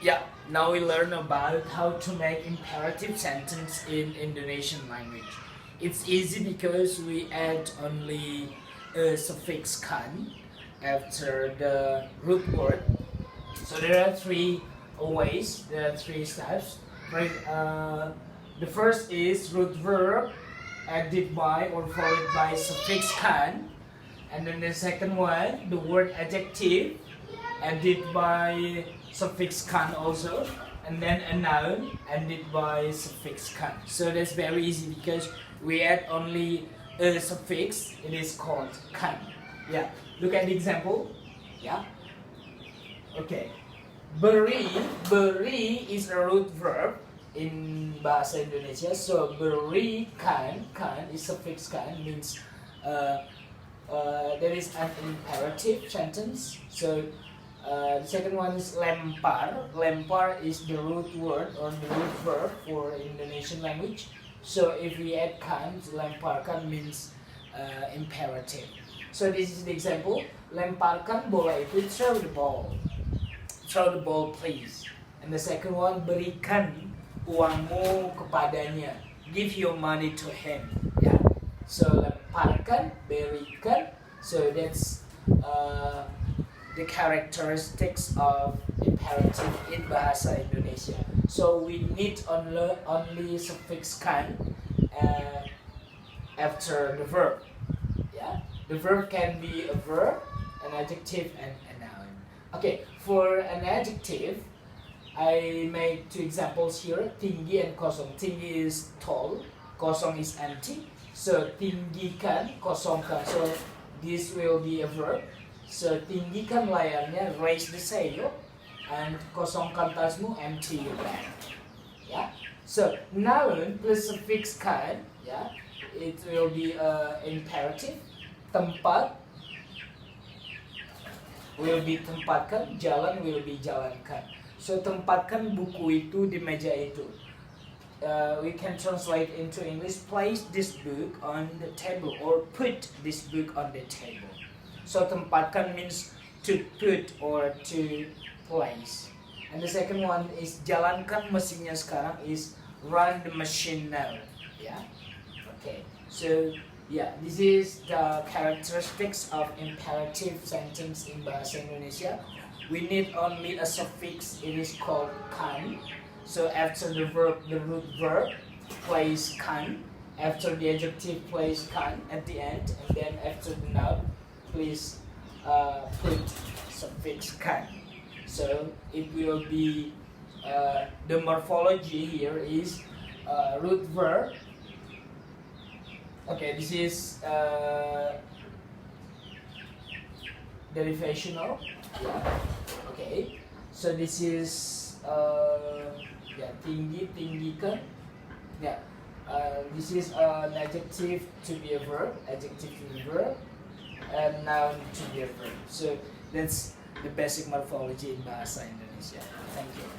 Yeah, now we learn about how to make imperative sentence in Indonesian language. It's easy because we add only a suffix kan after the root word. So there are three ways, there are three steps. The first is root verb added by or followed by suffix kan. And then the second one, the word adjective added by suffix kan also, and then a noun added by suffix kan. So that's very easy because we add only a suffix, it is called kan. Yeah, look at the example. Yeah, okay. Beri is a root verb in Bahasa Indonesia. So berikan, kan is suffix kan, means there is an imperative sentence. So the second one is lempar. Lempar is the root word or the root verb for Indonesian language. So if we add kan, lemparkan means imperative. So this is the example. Lemparkan bola itu, throw the ball. Throw the ball please. And the second one, berikan uangmu kepadanya. Give your money to him. Yeah. So lemparkan, berikan. So that's the characteristics of imperative in Bahasa Indonesia. So we need only suffix kan after the verb. Yeah, the verb can be a verb, an adjective, and a noun. Okay, for an adjective, I make two examples here: tinggi and kosong. Tinggi is tall, kosong is empty. So tinggikan, kosongkan. So this will be a verb. So tinggikan layarnya, raise the sail, and kosongkan tasmu, empty your bag. Yeah. So noun plus suffix kan, yeah, it will be imperative. Tempat will be tempatkan, jalan will be jalankan. So tempatkan buku itu di meja itu. We can translate into English: place this book on the table, or put this book on the table. So tempatkan means to put or to place. And the second one is jalankan mesinnya sekarang is run the machine now. Yeah. Okay. So yeah, this is the characteristics of imperative sentence in Bahasa Indonesia. We need only a suffix, it is called kan. So after the verb, the root verb, place kan. After the adjective, place kan at the end. And then after the noun, please put suffix kan. So it will be the morphology here is root verb. Okay, this is derivational. Yeah. Okay, so this is yeah, tinggi, tinggikan. Yeah, this is an adjective to be a verb, adjective to be a verb, and noun to be a verb. So that's the basic morphology in Bahasa Indonesia. Thank you.